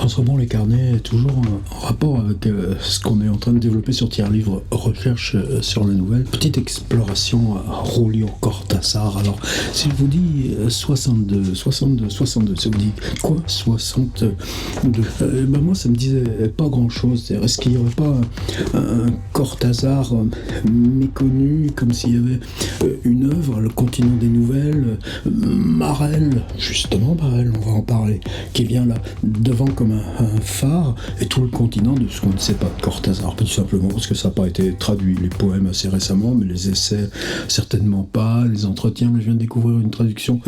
Transformons les carnets, toujours en rapport avec ce qu'on est en train de développer sur Tiers Livre Recherche sur la nouvelle. Petite exploration à Julio Cortázar. Alors, si je vous dis 62, si vous dites quoi 62 moi, ça me disait pas grand-chose. Est-ce qu'il n'y aurait pas un Cortázar méconnu, comme s'il y avait une œuvre, Le Continent des Nouvelles, Marel, justement Marel, on va en parler, qui vient là devant comme un phare, et tout le continent de ce qu'on ne sait pas de Cortázar, tout simplement parce que ça n'a pas été traduit, les poèmes assez récemment, mais les essais certainement pas, les entretiens, mais je viens de découvrir une traduction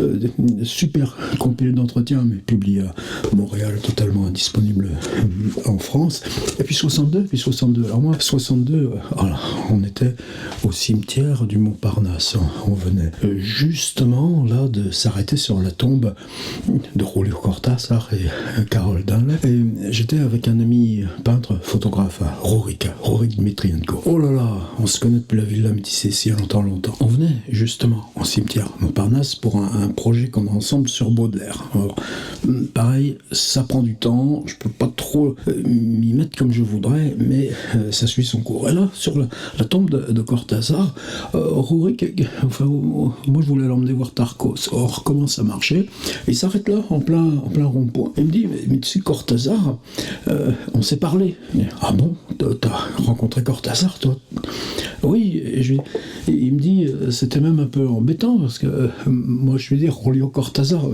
super compilée d'entretiens, mais publiée à Montréal, totalement indisponible en France. Et puis 62. Alors moi, 62, on était au cimetière du Montparnasse, on venait justement là de s'arrêter sur la tombe de Julio Cortázar et Carole Dunley. Et j'étais avec un ami peintre, photographe à Rurik Dmitrienko. Oh là là, on se connaît depuis la Villa Médicée si longtemps. On venait justement en cimetière Montparnasse pour un projet qu'on a ensemble sur Baudelaire. Alors, pareil, ça prend du temps, je peux pas trop m'y mettre comme je voudrais, mais ça suit son cours. Et là, sur la tombe de Cortázar, Rurik, moi je voulais l'emmener voir Tarkos. Or, comment ça marchait? Il s'arrête là, en plein rond-point. Il me dit, mais tu sais, Cortázar, on s'est parlé. Ah bon, t'as rencontré Cortázar, toi? Oui, il me dit, c'était même un peu embêtant, parce que moi je lui dis, Julio Cortázar,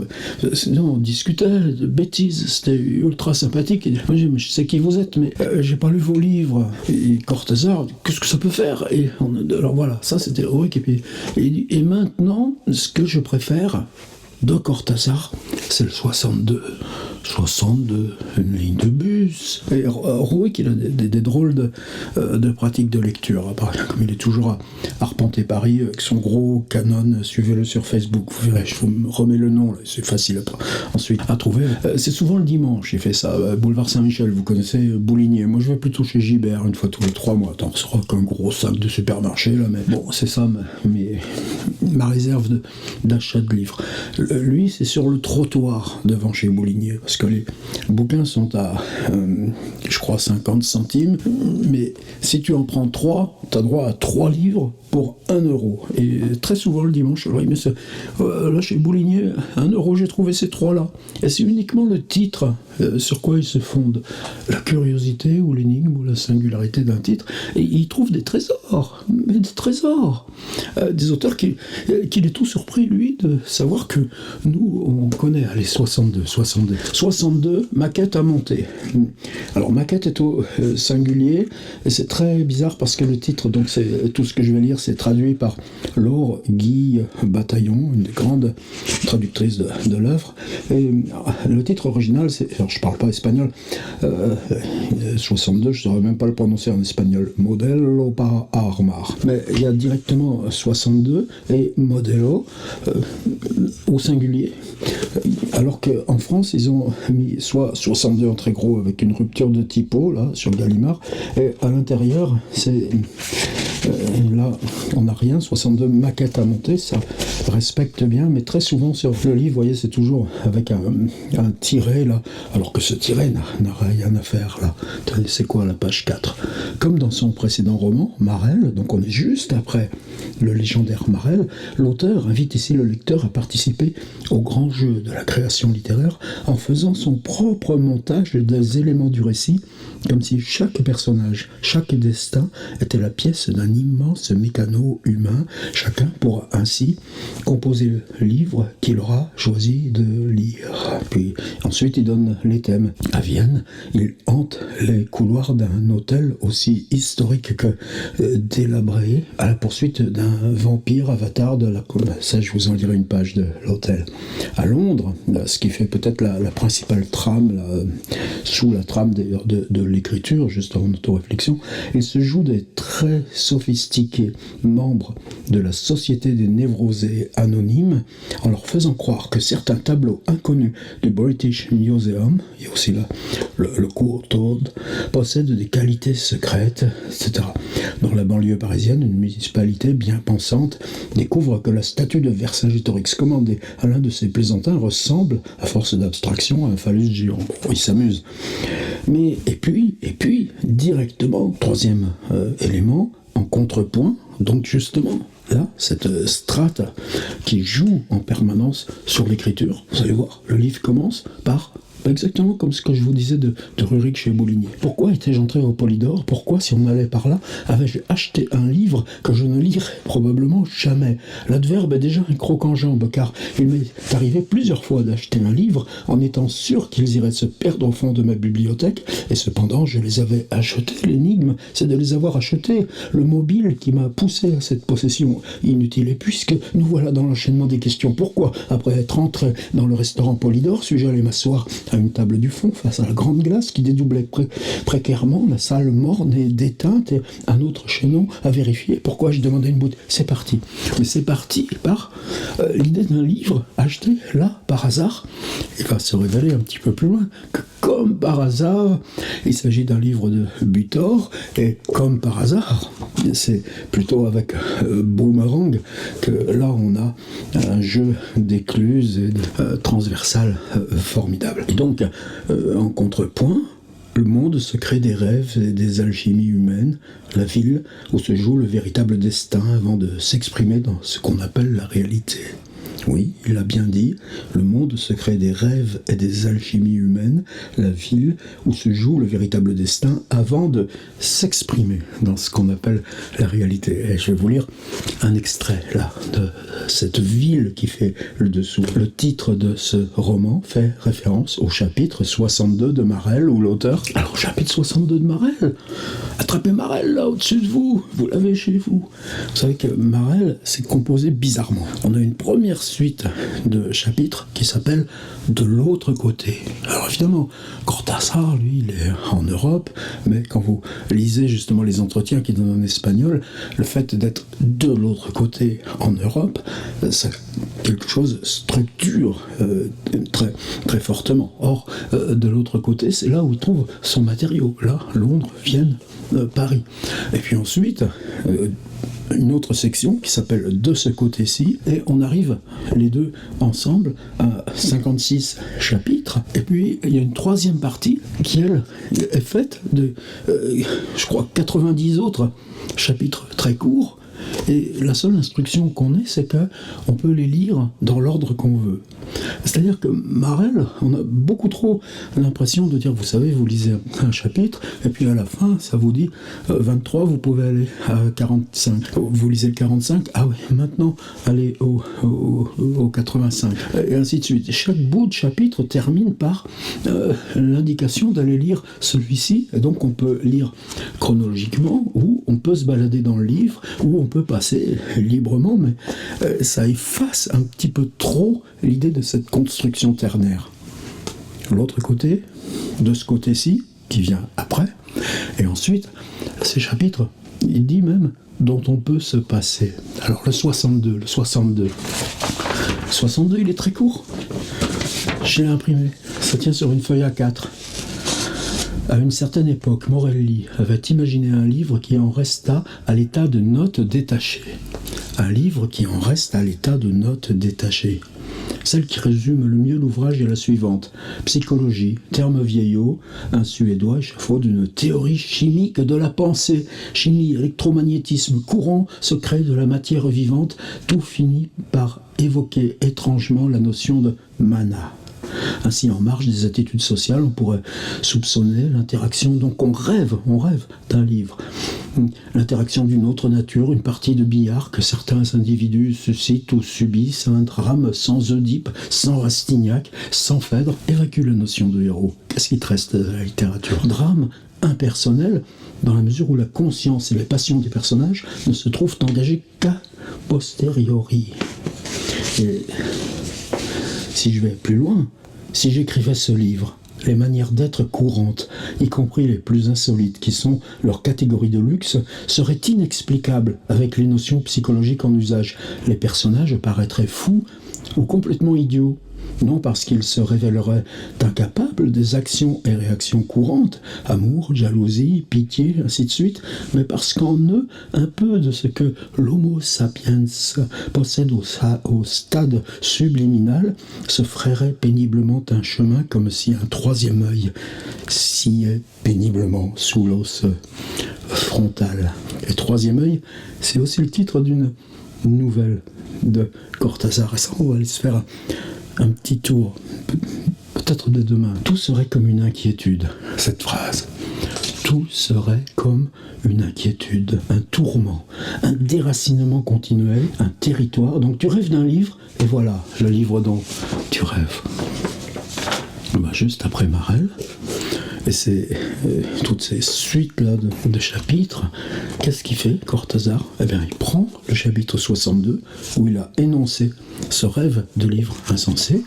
on discutait de bêtises, c'était ultra sympathique. Il dit, moi, je sais qui vous êtes, mais j'ai pas lu vos livres. Et Cortázar, qu'est-ce que ça peut faire? Alors voilà, ça c'était Ulrich. Et maintenant, ce que je préfère de Cortázar, c'est le 62, une ligne de bus. Et Rurik, il a des drôles de pratiques de lecture. Comme il est toujours à arpenter Paris avec son gros Canon, suivez-le sur Facebook, vous verrez, je vous remets le nom, là, c'est facile ensuite à trouver. C'est souvent le dimanche, il fait ça. Boulevard Saint-Michel, vous connaissez Bouligné. Moi, je vais plutôt chez Gibert, une fois tous les 3 mois. Attends, ce sera qu'un gros sac de supermarché, là, mais bon, c'est ça ma réserve d'achat de livres. Lui, c'est sur le trottoir devant chez Bouligné, parce que les bouquins sont à, je crois, 50 centimes, mais si tu en prends 3, tu as droit à 3 livres pour 1 euro. Et très souvent le dimanche, alors, mais là chez Bouligné, 1 euro, j'ai trouvé ces 3-là. Et c'est uniquement le titre sur quoi ils se fondent. La curiosité ou l'énigme ou la singularité d'un titre. Et ils trouvent des trésors, mais des trésors. Des auteurs qui est tout surpris, lui, de savoir que nous, on connaît, allez, 62, maquette à monter. Alors, maquette est au singulier, et c'est très bizarre parce que le titre, donc c'est tout ce que je vais lire, c'est traduit par Laure Guy Bataillon, une des grandes traductrices de l'œuvre. Et le titre original, alors je parle pas espagnol, 62, je ne saurais même pas le prononcer en espagnol, Modelo para armar. Mais il y a directement 62 et Modelo au singulier. Alors qu'en France, ils ont mis soit 62 en très gros avec une rupture de typo, là, sur Gallimard, et à l'intérieur, c'est... là, on n'a rien, 62 maquettes à monter, ça respecte bien, mais très souvent sur le livre, vous voyez, c'est toujours avec un tiret, là, alors que ce tiret n'a rien à faire, là. C'est quoi, la page 4? Comme dans son précédent roman, Marel, donc on est juste après le légendaire Marel, l'auteur invite ici le lecteur à participer au grand jeu de la création littéraire en faisant son propre montage des éléments du récit, comme si chaque personnage, chaque destin était la pièce d'un immense mécano humain. Chacun pourra ainsi composer le livre qu'il aura choisi de lire. Puis ensuite il donne les thèmes. À Vienne, il hante les couloirs d'un hôtel aussi historique que délabré, à la poursuite d'un vampire avatar de la... Ça, je vous en dirai une page de l'hôtel. À Londres, ce qui fait peut-être la principale trame, sous la trame d'ailleurs de l'écriture, juste en auto-réflexion, il se joue des très sophistiqués membres de la Société des Névrosés Anonymes, en leur faisant croire que certains tableaux inconnus du British Museum, et aussi là le Courtauld, possèdent des qualités secrètes, etc. Dans la banlieue parisienne, une municipalité curiosité bien pensante découvre que la statue de Vercingétorix commandée à l'un de ses plaisantins ressemble, à force d'abstraction, à un phallus géant. Bon, il s'amuse. Mais, et puis, directement, troisième élément, en contrepoint, donc justement, là, cette strate qui joue en permanence sur l'écriture. Vous allez voir, le livre commence par exactement comme ce que je vous disais de Rurik chez Boulinier. Pourquoi étais-je entré au Polydor ? Pourquoi, si on allait par là, avais-je acheté un livre que je ne lirais probablement jamais ? L'adverbe est déjà un croc en jambe, car il m'est arrivé plusieurs fois d'acheter un livre en étant sûr qu'ils iraient se perdre au fond de ma bibliothèque, et cependant je les avais achetés. L'énigme, c'est de les avoir achetés. Le mobile qui m'a poussé à cette possession inutile. Et puisque nous voilà dans l'enchaînement des questions, pourquoi, après être entré dans le restaurant Polydor, suis-je allé m'asseoir à une table du fond, face à la grande glace qui dédoublait précairement la salle morne et déteinte, et un autre chaînon à vérifier. Pourquoi je demandais une bouteille ? C'est parti. Mais c'est parti par l'idée d'un livre acheté là, par hasard. Il va se révéler un petit peu plus loin que, comme par hasard, il s'agit d'un livre de Butor, et comme par hasard, c'est plutôt avec Boomerang que là on a un jeu d'écluses et transversal formidable. Et donc, en contrepoint, le monde secret des rêves et des alchimies humaines, la ville où se joue le véritable destin avant de s'exprimer dans ce qu'on appelle la réalité. Oui, il a bien dit, le monde secret des rêves et des alchimies humaines, la ville où se joue le véritable destin avant de s'exprimer dans ce qu'on appelle la réalité. Et je vais vous lire un extrait là de cette ville qui fait le dessous. Le titre de ce roman fait référence au chapitre 62 de Marel, où l'auteur... Alors, chapitre 62 de Marel, attrapez Marel là au-dessus de vous, vous l'avez chez vous. Vous savez que Marel, c'est composé bizarrement. On a une première suite de chapitres qui s'appelle « De l'autre côté ». Alors évidemment, Cortázar, lui, il est en Europe, mais quand vous lisez justement les entretiens qu'il donne en espagnol, le fait d'être de l'autre côté en Europe, ça, quelque chose structure très, très fortement. Or, de l'autre côté, c'est là où il trouve son matériau. Là, Londres, Vienne, Paris. Et puis ensuite... une autre section qui s'appelle « De ce côté-ci » et on arrive les deux ensemble à 56 chapitres. Et puis il y a une troisième partie qui, elle, est faite de, je crois, 90 autres chapitres très courts. Et la seule instruction qu'on ait, c'est qu'on peut les lire dans l'ordre qu'on veut. C'est-à-dire que Marel, on a beaucoup trop l'impression de dire, vous savez, vous lisez un chapitre, et puis à la fin, ça vous dit 23, vous pouvez aller à 45. Vous lisez le 45, ah oui, maintenant, allez au 85. Et ainsi de suite. Chaque bout de chapitre termine par l'indication d'aller lire celui-ci, et donc on peut lire chronologiquement, ou on peut se balader dans le livre, ou on peut passer librement, mais ça efface un petit peu trop l'idée de cette construction ternaire. L'autre côté, de ce côté-ci, qui vient après, et ensuite, ces chapitres, il dit même, dont on peut se passer. Alors le 62, le 62, il est très court. Je l'ai imprimé, ça tient sur une feuille A4. À une certaine époque, Morelli avait imaginé un livre qui en resta à l'état de notes détachées. Un livre qui en reste à l'état de notes détachées. Celle qui résume le mieux l'ouvrage est la suivante. Psychologie, terme vieillot, un Suédois échafaude d'une théorie chimique de la pensée. Chimie, électromagnétisme, courant, secret de la matière vivante, tout finit par évoquer étrangement la notion de mana. Ainsi, en marge des attitudes sociales, on pourrait soupçonner l'interaction, donc on rêve d'un livre. L'interaction d'une autre nature, une partie de billard que certains individus suscitent ou subissent, un drame sans Oedipe, sans Rastignac, sans Phèdre, évacue la notion de héros. Qu'est-ce qui te reste de la littérature ? Drame impersonnel, dans la mesure où la conscience et les passions des personnages ne se trouvent engagées qu'à posteriori. Et si je vais plus loin, si j'écrivais ce livre, les manières d'être courantes, y compris les plus insolites, qui sont leur catégorie de luxe, seraient inexplicables avec les notions psychologiques en usage. Les personnages paraîtraient fous ou complètement idiots. non parce qu'il se révélerait incapable des actions et réactions courantes, amour, jalousie, pitié, ainsi de suite, mais parce qu'en eux, un peu de ce que l'homo sapiens possède au stade subliminal se frayerait péniblement un chemin comme si un troisième œil sciait péniblement sous l'os frontal. Et troisième œil, c'est aussi le titre d'une nouvelle de Cortázar. Et ça, on va aller se faire un petit tour, peut-être dès demain. Tout serait comme une inquiétude, cette phrase. Tout serait comme une inquiétude, un tourment, un déracinement continuel, un territoire. Donc tu rêves d'un livre, et voilà, le livre dont tu rêves. Juste après Marel, et c'est toutes ces suites-là de chapitres, qu'est-ce qu'il fait, Cortázar? Eh bien, il prend le chapitre 62, où il a énoncé ce rêve de livre insensé,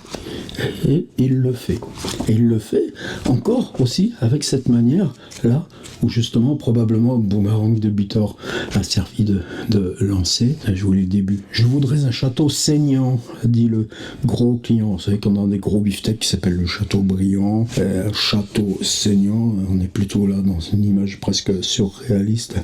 et il le fait. Et il le fait encore aussi avec cette manière-là, où justement, probablement, Boomerang de Butor a servi de lancer. Je vous lis le début. « Je voudrais un château saignant, dit le gros client. » Vous savez qu'on a des gros beefsteaks qui s'appellent le château brillant, château saignant. On est plutôt là dans une image presque surréaliste.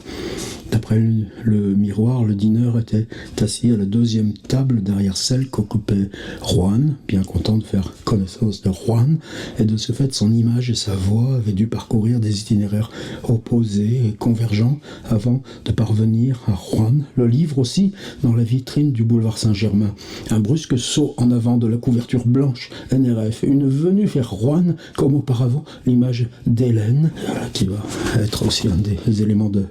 D'après le miroir, le dîneur était assis à la deuxième table derrière celle qu'occupait Juan, bien content de faire connaissance de Juan, et de ce fait son image et sa voix avaient dû parcourir des itinéraires opposés et convergents avant de parvenir à Juan. Le livre aussi, dans la vitrine du boulevard Saint-Germain. Un brusque saut en avant de la couverture blanche NRF, une venue vers Juan, comme auparavant, l'image d'Hélène, qui va être aussi un des éléments de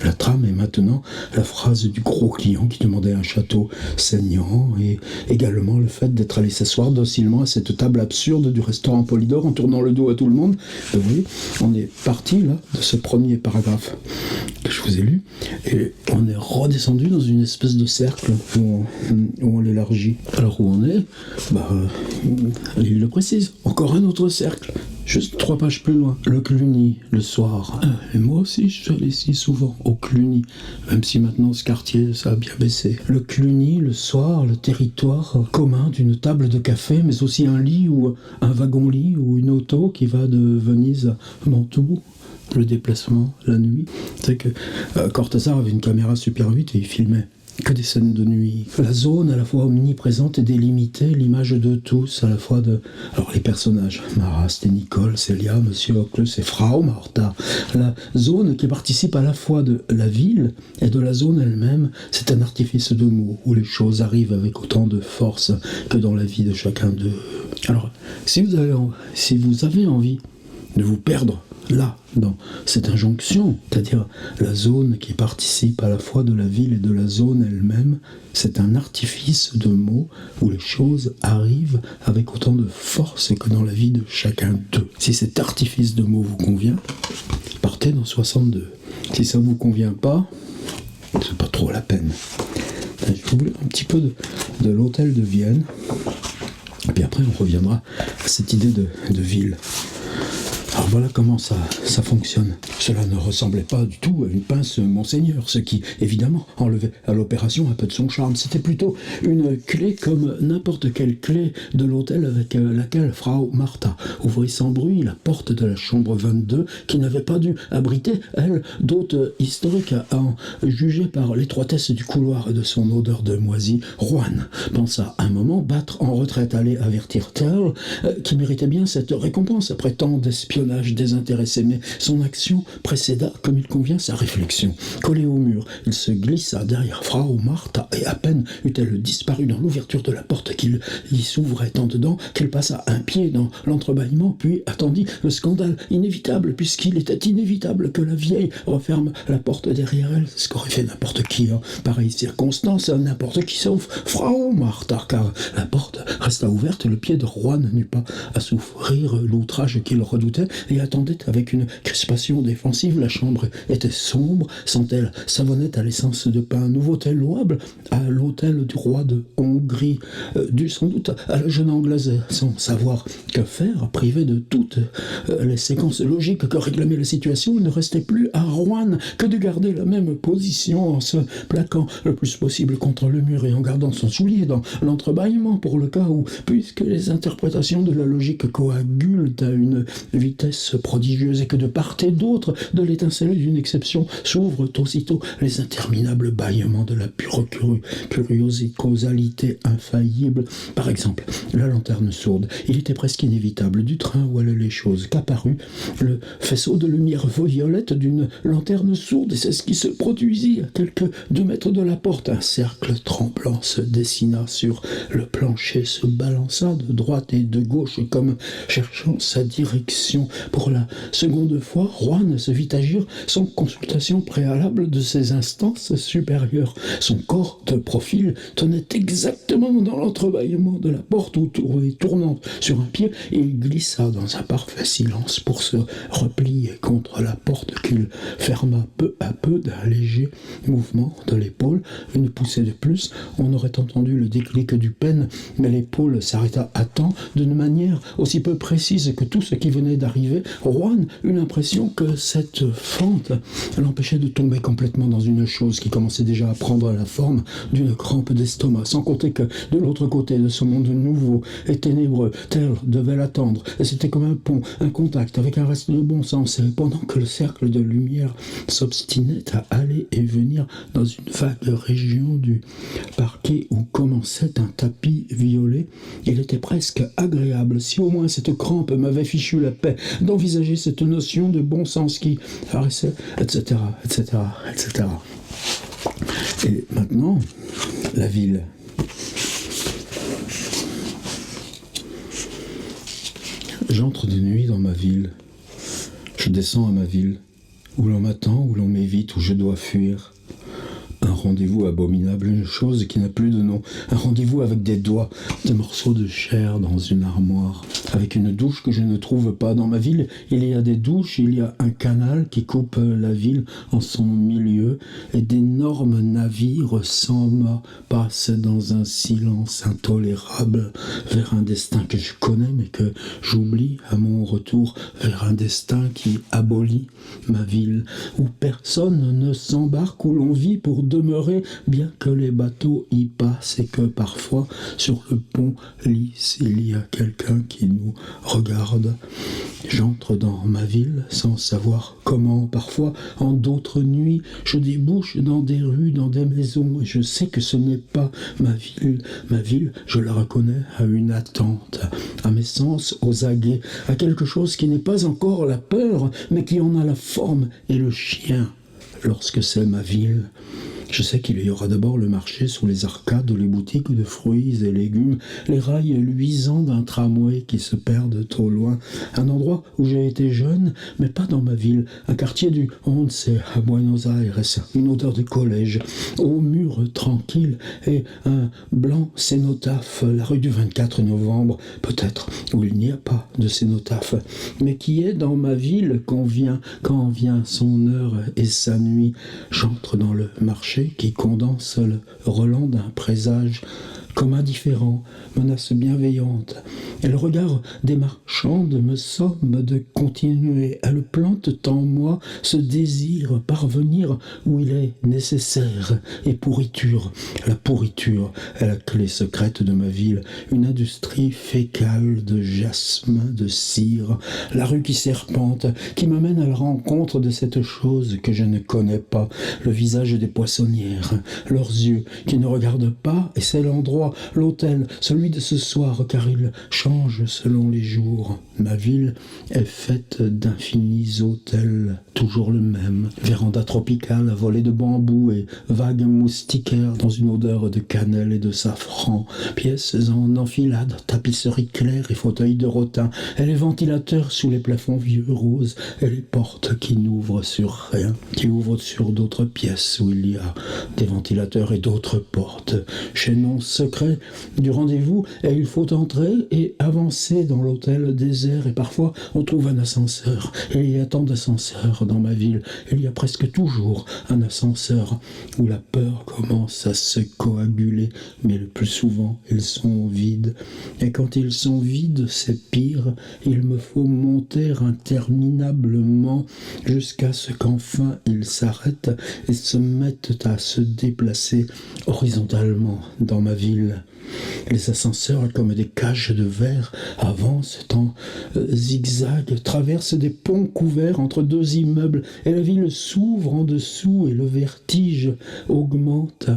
la trame. Et maintenant, la phrase du gros client qui demandait un château saignant, et également le fait d'être allé s'asseoir docilement à cette table absurde du restaurant Polydor en tournant le dos à tout le monde. Vous voyez, on est parti là de ce premier paragraphe que je vous ai lu, et on est redescendu dans une espèce de cercle où on l'élargit. Alors où on est, il le précise, encore un autre cercle. Juste 3 pages plus loin, le Cluny, le soir. Et moi aussi, je suis allé si souvent au Cluny, même si maintenant ce quartier, ça a bien baissé. Le Cluny, le soir, le territoire commun d'une table de café, mais aussi un lit ou un wagon-lit ou une auto qui va de Venise à Mantoue. Le déplacement, la nuit. C'est que Cortázar avait une caméra Super 8 et il filmait que des scènes de nuit. La zone à la fois omniprésente et délimitée, l'image de tous, à la fois de... Alors les personnages, Marast et Nicole, Célia, Monsieur Oclus et Frau Martha. La zone qui participe à la fois de la ville et de la zone elle-même, c'est un artifice de mots où les choses arrivent avec autant de force que dans la vie de chacun d'eux. Alors, si vous avez envie de vous perdre là, dans cette injonction, c'est-à-dire la zone qui participe à la fois de la ville et de la zone elle-même, c'est un artifice de mots où les choses arrivent avec autant de force que dans la vie de chacun d'eux. Si cet artifice de mots vous convient, partez dans 62. Si ça ne vous convient pas, c'est pas trop la peine. Je vais vous lire un petit peu de l'hôtel de Vienne, et puis après on reviendra à cette idée de ville. Alors voilà comment ça fonctionne. Cela ne ressemblait pas du tout à une pince Monseigneur, ce qui, évidemment, enlevait à l'opération un peu de son charme. C'était plutôt une clé comme n'importe quelle clé de l'hôtel avec laquelle Frau Martha ouvrit sans bruit la porte de la chambre 22, qui n'avait pas dû abriter, elle, d'hôtes historiques à en juger par l'étroitesse du couloir et de son odeur de moisi. Juan pensa un moment battre en retraite, aller avertir Tell, qui méritait bien cette récompense après tant d'espionnage désintéressé, mais son action précéda, comme il convient, sa réflexion. Collé au mur, il se glissa derrière Frau Martha, et à peine eut-elle disparu dans l'ouverture de la porte qu'il y s'ouvrait en dedans, qu'elle passa un pied dans l'entrebâillement, puis attendit le scandale inévitable, puisqu'il était inévitable que la vieille referme la porte derrière elle, ce qu'aurait fait n'importe qui en pareille circonstance, n'importe qui sauf Frau Martha, car la porte resta ouverte et le pied de Juan n'eut pas à souffrir l'outrage qu'il redoutait, et attendait avec une crispation défensive. La chambre était sombre, sent-elle savonnette à l'essence de pain. Nouveau-tel louable à l'hôtel du roi de Hongrie, dû sans doute à la jeune anglaise, sans savoir que faire, privée de toutes les séquences logiques que réclamait la situation. Il ne restait plus à Rouen que de garder la même position en se plaquant le plus possible contre le mur et en gardant son soulier dans l'entrebâillement pour le cas où, puisque les interprétations de la logique coagulent à une vitesse prodigieuse et que de part et d'autre de l'étincelle d'une exception s'ouvrent aussitôt les interminables bâillements de la pure curiosité, causalité infaillible. Par exemple, la lanterne sourde. Il était presque inévitable du train où allaient les choses qu'apparut le faisceau de lumière violette d'une lanterne sourde, et c'est ce qui se produisit à quelques 2 mètres de la porte. Un cercle tremblant se dessina sur le plancher, se balança de droite et de gauche comme cherchant sa direction. Pour la seconde fois, Rouen se vit agir sans consultation préalable de ses instances supérieures. Son corps de profil tenait exactement dans l'entrebâillement de la porte où, tournant sur un pied, il glissa dans un parfait silence pour se replier contre la porte qu'il ferma peu à peu d'un léger mouvement de l'épaule. Une poussée de plus, on aurait entendu le déclic du pêne, mais l'épaule s'arrêta à temps, d'une manière aussi peu précise que tout ce qui venait d'arriver. Rouen eut l'impression que cette fente l'empêchait de tomber complètement dans une chose qui commençait déjà à prendre la forme d'une crampe d'estomac, sans compter que de l'autre côté de ce monde nouveau et ténébreux, Terre devait l'attendre, et c'était comme un pont, un contact avec un reste de bon sens, et pendant que le cercle de lumière s'obstinait à aller et venir dans une vague région du parquet où commençait un tapis violet, il était presque agréable, si au moins cette crampe m'avait fichu la paix, d'envisager cette notion de bon sens qui paraissait, etc., etc., etc. Et maintenant, la ville. J'entre de nuit dans ma ville. Je descends à ma ville, où l'on m'attend, où l'on m'évite, où je dois fuir. Un rendez-vous abominable, une chose qui n'a plus de nom. Un rendez-vous avec des doigts, des morceaux de chair dans une armoire. Avec une douche que je ne trouve pas. Dans ma ville, il y a des douches, il y a un canal qui coupe la ville en son milieu, et d'énormes navires sans mât passent dans un silence intolérable vers un destin que je connais mais que j'oublie à mon retour, vers un destin qui abolit ma ville, où personne ne s'embarque, où l'on vit pour demeurer, bien que les bateaux y passent et que parfois sur le pont lisse il y a quelqu'un qui nous regarde. J'entre dans ma ville sans savoir comment. Parfois, en d'autres nuits, je débouche dans des rues, dans des maisons, et je sais que ce n'est pas ma ville. Ma ville, je la reconnais à une attente, à mes sens, aux aguets, à quelque chose qui n'est pas encore la peur, mais qui en a la forme et le chien. Lorsque c'est ma ville, je sais qu'il y aura d'abord le marché sous les arcades, les boutiques de fruits et légumes, les rails luisants d'un tramway qui se perdent au loin. Un endroit où j'ai été jeune, mais pas dans ma ville. Un quartier du Once à Buenos Aires, une odeur de collège, aux murs tranquilles et un blanc cénotaphe. La rue du 24 novembre, peut-être, où il n'y a pas de cénotaphe, mais qui est dans ma ville quand vient son heure et sa nuit. J'entre dans le marché qui condense le relent d'un présage comme indifférent, menace bienveillante. Et le regard des marchandes me somme de continuer. Elles plantent en moi ce désir parvenir où il est nécessaire. Et pourriture, la pourriture est la clé secrète de ma ville. Une industrie fécale de jasmin, de cire. La rue qui serpente, qui me mène à la rencontre de cette chose que je ne connais pas. Le visage des poissonnières, leurs yeux qui ne regardent pas, et c'est l'endroit, l'hôtel, celui de ce soir, car il change selon les jours. Ma ville est faite d'infinis hôtels, toujours le même. Véranda tropicale, volée de bambous et vagues moustiquaires dans une odeur de cannelle et de safran. Pièces en enfilade, tapisseries claires et fauteuils de rotin. Et les ventilateurs sous les plafonds vieux roses. Et les portes qui n'ouvrent sur rien, qui ouvrent sur d'autres pièces où il y a des ventilateurs et d'autres portes. Chaînons secret du rendez-vous et il faut entrer et avancer dans l'hôtel désert et parfois on trouve un ascenseur. Et il y a tant d'ascenseurs dans ma ville. Il y a presque toujours un ascenseur où la peur commence à se coaguler, mais le plus souvent ils sont vides. Et quand ils sont vides, c'est pire. Il me faut monter interminablement jusqu'à ce qu'enfin ils s'arrêtent et se mettent à se déplacer horizontalement dans ma ville. Les ascenseurs, comme des cages de verre, avancent en zigzag, traversent des ponts couverts entre deux immeubles, et la ville s'ouvre en dessous et le vertige augmente.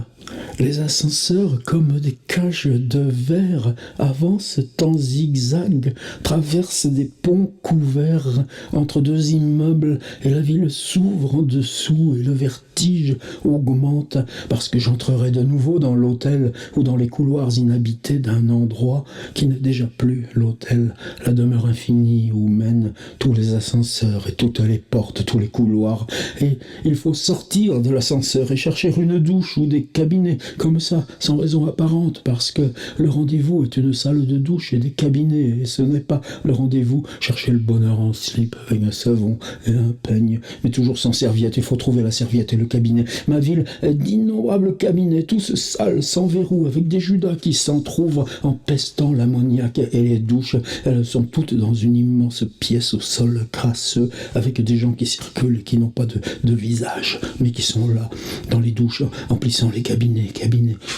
Les ascenseurs, comme des cages de verre, avancent en zigzag, traversent des ponts couverts entre deux immeubles, et la ville s'ouvre en dessous et le vertige augmente, parce que j'entrerai de nouveau dans l'hôtel ou dans les couloirs inhabités d'un endroit qui n'est déjà plus l'hôtel, la demeure infinie où mènent tous les ascenseurs et toutes les portes, tous les couloirs. Et il faut sortir de l'ascenseur et chercher une douche ou des cabinets, comme ça, sans raison apparente, parce que le rendez-vous est une salle de douche et des cabinets, et ce n'est pas le rendez-vous. Chercher le bonheur en slip avec un savon et un peigne, mais toujours sans serviette. Il faut trouver la serviette et le cabinet. Ma ville est d'innombrables cabinets, tous sales, sans verrou, avec des judas qui s'entr'ouvrent en pestant l'ammoniaque, et les douches, elles sont toutes dans une immense pièce au sol crasseux, avec des gens qui circulent et qui n'ont pas de visage, mais qui sont là, dans les douches, emplissant les cabinets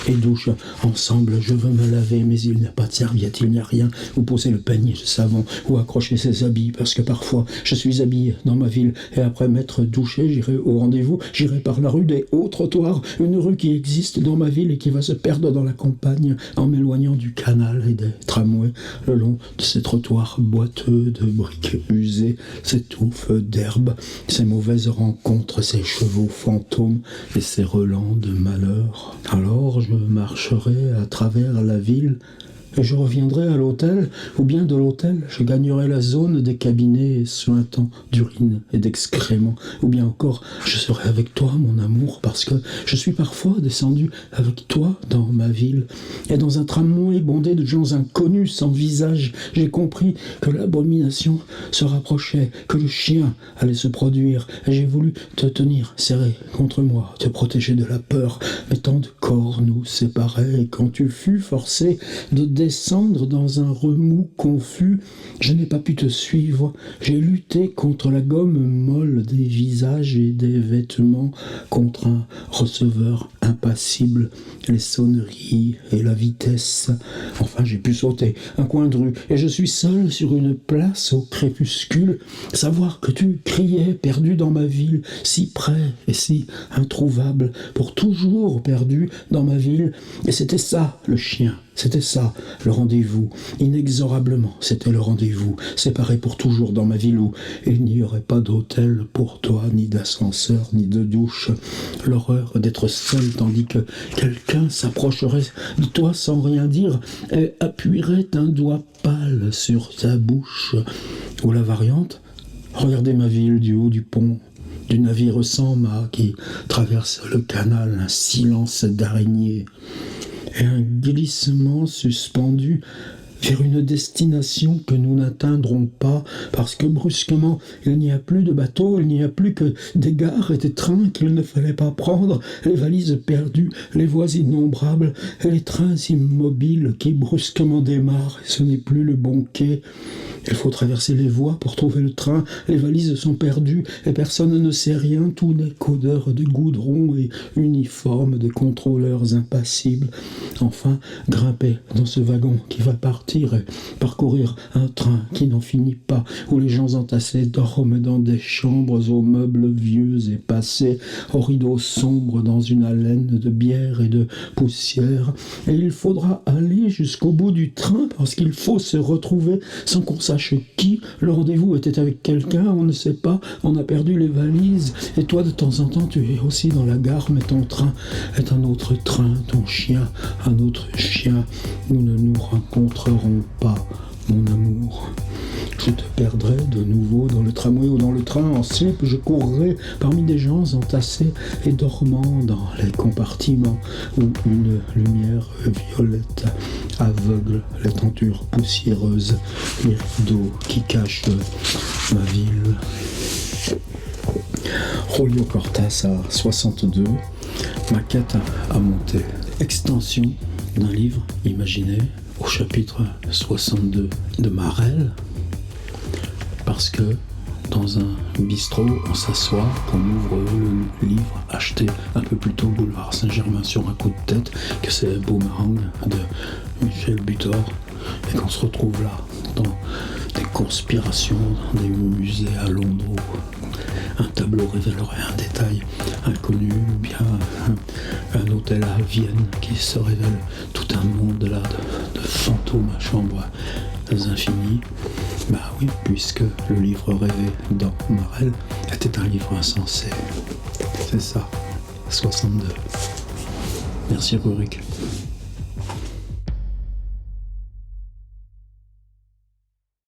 et douches. Ensemble, je veux me laver, mais il n'y a pas de serviette, il n'y a rien, ou poser le peigne de savon, ou accrocher ses habits, parce que parfois, je suis habillé dans ma ville, et après m'être douché, j'irai au rendez-vous, j'irai par la rue des hauts trottoirs, une rue qui existe dans ma ville et qui va se perdre dans la campagne, en m'éloignant du canal et des tramways, le long de ces trottoirs boiteux de briques usées, ces touffes d'herbe, ces mauvaises rencontres, ces chevaux fantômes et ces relents de malheur. Alors je marcherai à travers la ville et je reviendrai à l'hôtel, ou bien de l'hôtel, je gagnerai la zone des cabinets suintant d'urine et d'excréments, ou bien encore, je serai avec toi, mon amour, parce que je suis parfois descendu avec toi dans ma ville, et dans un tramway bondé de gens inconnus, sans visage, j'ai compris que l'abomination se rapprochait, que le chien allait se produire, et j'ai voulu te tenir serré contre moi, te protéger de la peur, mais tant de corps nous séparaient, et quand tu fus forcé de descendre dans un remous confus, je n'ai pas pu te suivre. J'ai lutté contre la gomme molle des visages et des vêtements, contre un receveur impassible, les sonneries et la vitesse. Enfin, j'ai pu sauter un coin de rue et je suis seul sur une place au crépuscule. Savoir que tu criais, perdu dans ma ville, si près et si introuvable, pour toujours perdu dans ma ville. Et c'était ça, le chien. C'était ça, le rendez-vous. Inexorablement, c'était le rendez-vous. Séparé pour toujours dans ma ville où il n'y aurait pas d'hôtel pour toi, ni d'ascenseur, ni de douche. L'horreur d'être seul tandis que quelqu'un s'approcherait de toi sans rien dire et appuierait un doigt pâle sur ta bouche. Ou la variante, regardez ma ville du haut du pont, du navire sans mât qui traverse le canal, un silence d'araignée et un glissement suspendu vers une destination que nous n'atteindrons pas, parce que brusquement, il n'y a plus de bateaux, il n'y a plus que des gares et des trains qu'il ne fallait pas prendre, les valises perdues, les voies innombrables, et les trains immobiles qui brusquement démarrent, et ce n'est plus le bon quai. Il faut traverser les voies pour trouver le train, les valises sont perdues, et personne ne sait rien, tout n'est qu'odeur de goudron et uniforme de contrôleurs impassibles. Enfin, grimper dans ce wagon qui va partir et parcourir un train qui n'en finit pas, où les gens entassés dorment dans des chambres aux meubles vieux et passés, aux rideaux sombres dans une haleine de bière et de poussière. Et il faudra aller jusqu'au bout du train parce qu'il faut se retrouver sans qu'on sache qui. Le rendez-vous était avec quelqu'un, on ne sait pas, on a perdu les valises. Et toi, de temps en temps, tu es aussi dans la gare, mais ton train est un autre train, ton chien, un autre chien. Nous ne nous rencontrerons pas, mon amour. Je te perdrais de nouveau dans le tramway ou dans le train en slip. Je courrais parmi des gens entassés et dormant dans les compartiments où une lumière violette aveugle les tentures poussiéreuses, les rideaux qui cachent ma ville. Julio Cortázar, 62, maquette à monter. Extension d'un livre imaginé au chapitre 62 de Marel, parce que dans un bistrot, on s'assoit, qu'on ouvre le livre acheté un peu plus tôt boulevard Saint-Germain sur un coup de tête, que c'est Boomerang de Michel Butor, et qu'on se retrouve là, dans des conspirations, dans des musées à Londres où un tableau révélerait un détail inconnu, ou bien un hôtel à Vienne qui se révèle tout un monde là de fantômes à chambres infinies. Bah oui, puisque le livre rêvé dans Marel était un livre insensé. C'est ça, 62. Merci Rurik.